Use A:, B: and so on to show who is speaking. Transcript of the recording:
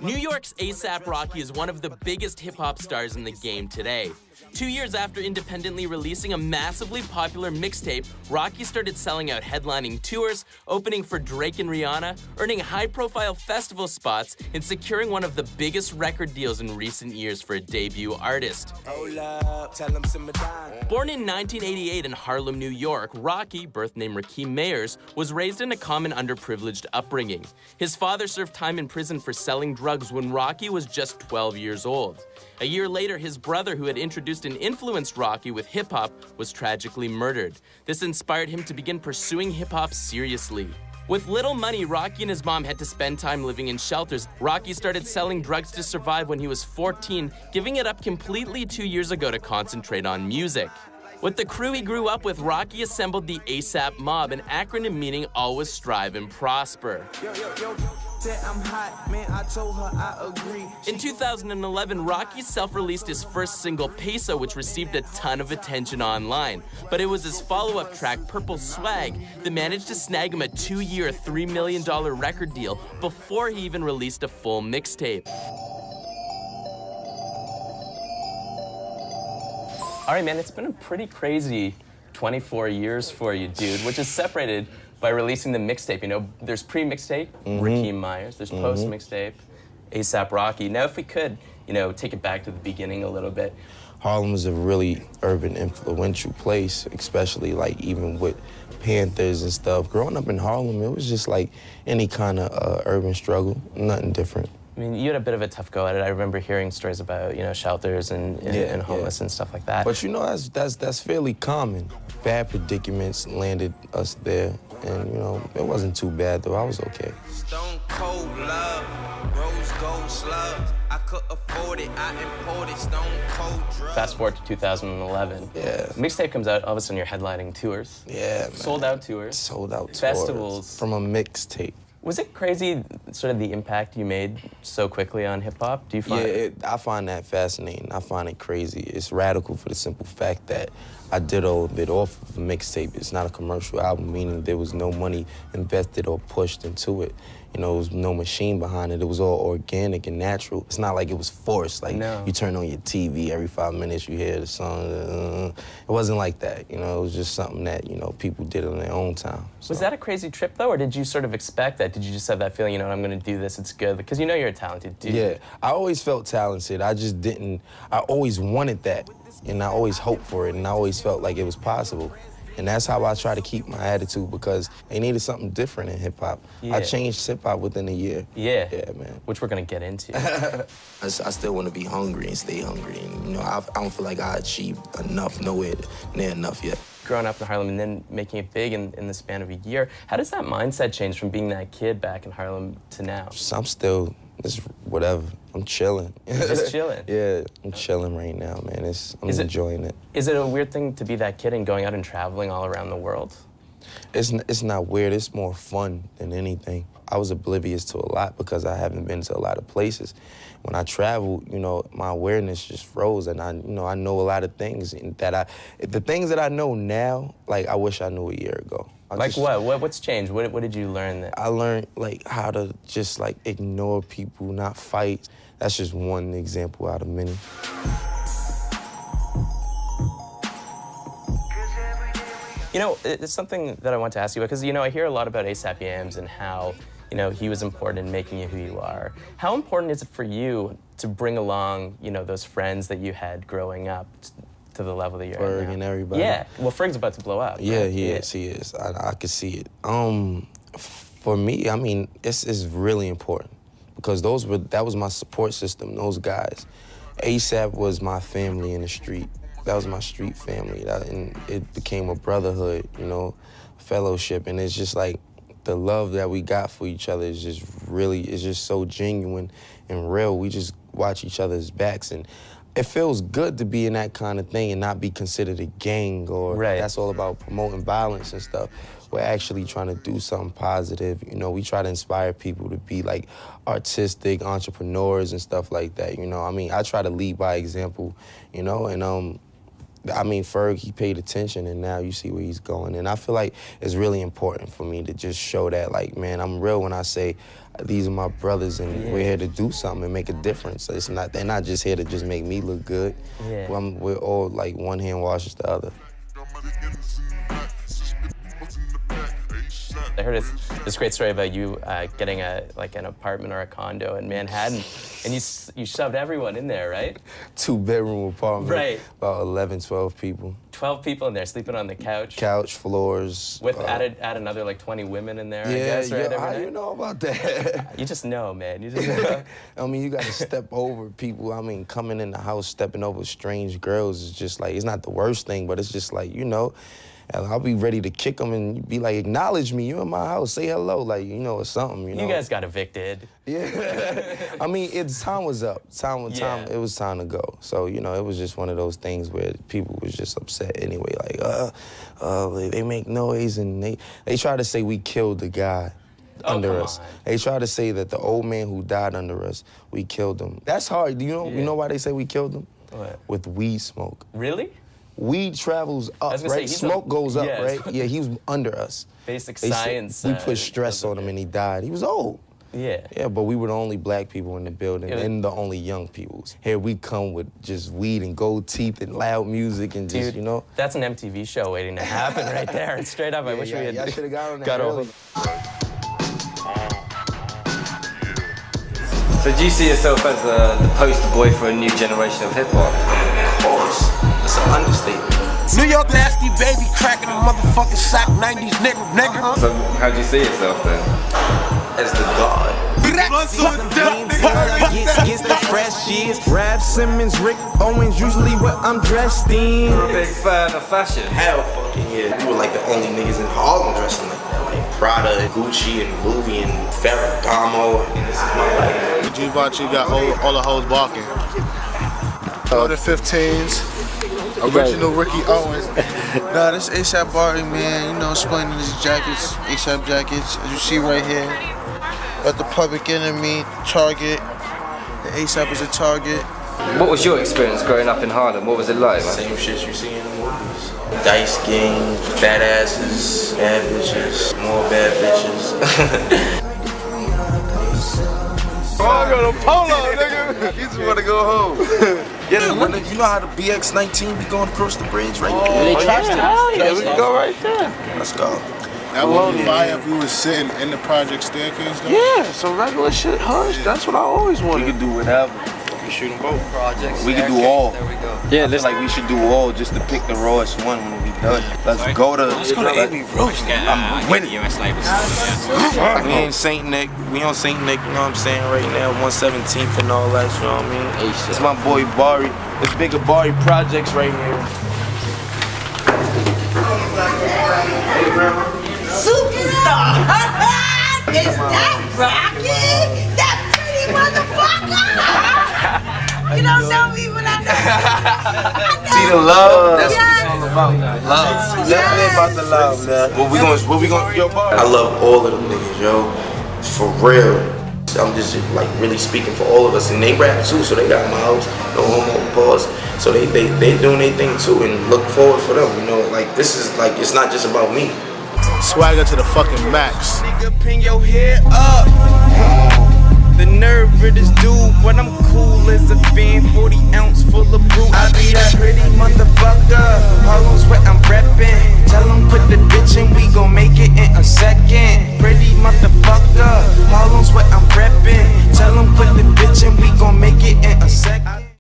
A: New York's A$AP Rocky is one of the biggest hip-hop stars in the game today. 2 years after independently releasing a massively popular mixtape, Rocky started selling out headlining tours, opening for Drake and Rihanna, earning high-profile festival spots, and securing one of the biggest record deals in recent years for a debut artist. Born in 1988 in Harlem, New York, Rocky, birth name Rakeem Mayers, was raised in a common underprivileged upbringing. His father served time in prison for selling drugs when Rocky was just 12 years old. A year later, his brother, who had introduced and influenced Rocky with hip-hop, was tragically murdered. This inspired him to begin pursuing hip-hop seriously. With little money, Rocky and his mom had to spend time living in shelters. Rocky started selling drugs to survive when he was 14, giving it up completely 2 years ago to concentrate on music. With the crew he grew up with, Rocky assembled the A$AP Mob, an acronym meaning always strive and prosper.
B: I'm hot, man, I told her I agree.
A: In 2011, Rocky self-released his first single, Peso, which received a ton of attention online. But it was his follow-up track, Purple Swag, that managed to snag him a 2-year, $3 million record deal before he even released a full mixtape. All right, man, it's been a pretty crazy 24 years for you, dude, which is separated by releasing the mixtape. You know, there's pre-mixtape, Rakeem Mayers, there's post-mixtape, A$AP Rocky. Now, if we could, you know, take it back to the beginning a little bit.
C: Harlem is a really urban, influential place, especially like even with Panthers and stuff. Growing up in Harlem, it was just like any kind of urban struggle, nothing different.
A: I mean, you had a bit of a tough go at it. I remember hearing stories about, you know, shelters and homeless and stuff like that.
C: But you know, that's fairly common. Bad predicaments landed us there, and you know, it wasn't too bad though. I was okay.
B: Stone cold love, rose gold slugs. I could afford it, I imported stone cold drugs.
A: Fast forward to 2011.
C: Yeah.
A: Mixtape comes out, all of a sudden you're headlining tours.
C: Yeah, man.
A: Sold out tours.
C: Sold out tours.
A: Festivals.
C: From a mixtape.
A: Was it crazy, sort of the impact you made so quickly on hip-hop? Do you find
C: I find that fascinating. I find it crazy. It's radical for the simple fact that I did all of it off of a mixtape. It's not a commercial album, meaning there was no money invested or pushed into it. You know, there was no machine behind it. It was all organic and natural. It's not like it was forced. Like, you turn on your TV, every 5 minutes you hear the song. It wasn't like that. You know, it was just something that, you know, people did on their own time. So.
A: Was that a crazy trip, though, or did you sort of expect that? Did you just have that feeling, you know, I'm going to do this, it's good? Because you know you're a talented dude.
C: Yeah, I always felt talented. I just didn't, I always wanted that. And I always hoped for it, and I always felt like it was possible. And that's how I try to keep my attitude, because they needed something different in hip-hop.
A: Yeah.
C: I changed hip-hop within a year.
A: Yeah.
C: Yeah, man.
A: Which we're going to get into.
C: I still want to be hungry and stay hungry. And, you know, I don't feel like I achieved enough, nowhere near enough yet.
A: Growing up in Harlem and then making it big in the span of a year, how does that mindset change from being that kid back in Harlem to now?
C: I'm still, just whatever. I'm chilling.
A: Just chilling?
C: Yeah, I'm chilling right now, man. I'm enjoying it.
A: Is it a weird thing to be that kid and going out and traveling all around the world?
C: It's not weird. It's more fun than anything. I was oblivious to a lot because I haven't been to a lot of places. When I traveled, you know, my awareness just froze, and I know a lot of things the things that I know now, like I wish I knew a year ago.
A: Like what? What's changed? What did you learn?
C: I learned like how to just like ignore people, not fight. That's just one example out of many.
A: You know, it's something that I want to ask you about, because, you know, I hear a lot about A$AP Yams and how, you know, he was important in making you who you are. How important is it for you to bring along, you know, those friends that you had growing up to the level that you're at now?
C: Ferg and everybody.
A: Yeah. Well, Ferg's about to blow up.
C: Yeah,
A: right?
C: he is. I could see it. For me, I mean, it's really important because that was my support system, those guys. A$AP was my family in the street. That was my street family, and it became a brotherhood, you know, fellowship, and it's just like the love that we got for each other is just so genuine and real. We just watch each other's backs, and it feels good to be in that kind of thing and not be considered a gang or that's all about promoting violence and stuff. We're actually trying to do something positive. You know, we try to inspire people to be like artistic entrepreneurs and stuff like that, you know. I mean, I try to lead by example, you know, and I mean, Ferg, he paid attention, and now you see where he's going. And I feel like it's really important for me to just show that, like, man, I'm real when I say these are my brothers, and we're here to do something and make a difference. It's not, they're not just here to just make me look good.
A: Yeah.
C: We're all like one hand washes the other.
A: I heard this great story about you getting an apartment or a condo in Manhattan, and you shoved everyone in there, right?
C: 2-bedroom apartment.
A: Right.
C: About 11, 12 people.
A: 12 people in there sleeping on the couch.
C: Couch, floors.
A: With add another like 20 women in there,
C: Yeah,
A: I guess, right?
C: How do you know about that?
A: You just know, man. You just know.
C: I mean, you got to step over people. I mean, coming in the house, stepping over strange girls is just like, it's not the worst thing, but it's just like, you know, and I'll be ready to kick them and be like, acknowledge me. You're in my house. Say hello, like, you know, or something, you know.
A: You guys got evicted.
C: Yeah. I mean, time was up. It was time to go. So, you know, it was just one of those things where people was just upset anyway. Like, they make noise, and they try to say we killed the guy under us. They try to say that the old man who died under us, we killed him. That's hard. You know why they say we killed him?
A: What?
C: With weed smoke.
A: Really?
C: Weed travels up, right? Smoke goes up, right? Yeah, he was under us.
A: Basic science.
C: We put stress on him and he died. He was old.
A: Yeah.
C: Yeah, but we were the only black people in the building and the only young people. Here we come with just weed and gold teeth and loud music and just, you know.
A: That's an MTV show waiting to happen right there. It's straight up. I wish we had.
C: I should have got on that early.
D: So do you see yourself as the poster boy for a new generation of hip-hop?
C: Of course. That's an understatement.
E: New York nasty baby cracking a motherfucking sock, 90s nigga.
D: So how do you see yourself then?
C: As the god.
E: Gets the fresh years. Rap Simmons, Rick Owens, usually what I'm dressed in.
D: You're a big fan of fashion?
C: Hell fucking yeah. We were like the only niggas in Harlem dressing like that. Like Prada, Gucci, and Louis, and Ferragamo. And this is my life.
F: Givenchy got all the hoes balking. All the 15s. Original Ricky Owens.
G: Nah, this ASAP Bari, man, you know, explaining these jackets, ASAP jackets, as you see right here. Got the Public Enemy, Target, the ASAP is a Target.
D: What was your experience growing up in Harlem? What was it like, man?
C: Same shit you see in the movies. Dice game, fat asses, bad bitches, more bad bitches.
F: Oh, I got a polo, nigga. You just want to go home.
G: Yeah, you know how the BX-19 be going across the bridge, right?
F: Yeah, we can go right there.
G: Let's go.
F: That would be fire if we was sitting in the project staircase, though.
G: Yeah, some regular shit, hush. That's what I always wanted.
F: We could do whatever.
C: We shoot them both.
D: Projects.
C: We could do all.
D: There we go.
C: Yeah, looks like we should do all just to pick the rawest one when we done. Let's go to
G: Amy Roast.
C: I'm winning. We in St. Nick. We on St. Nick, you know what I'm saying, right now. 117th and all that, you know what I mean? It's my boy Bari. It's bigger Bari Projects right here. Hey, grandma.
H: Superstar! Is that Rocky? That pretty motherfucker! You don't know me, but I know.
C: See the love? That's
H: yes.
C: what it's all about. Love. Definitely about the love, man. What we gonna, yo, Bari? I love all of them niggas, yo. For real. I'm just like really speaking for all of us, and they rap too, so they got mouths, no homo, pause. So they doing their thing too, and look forward for them. You know, like this is like it's not just about me.
F: Swagger to the fucking max.
B: Nigga, pin your head up. The nerve of this dude, but I'm cool as a fiend. 40 ounce full of brew. I be that pretty motherfucker. Harlem's what I'm reppin'. Tell 'em put the bitch in, we gon' make it in a second.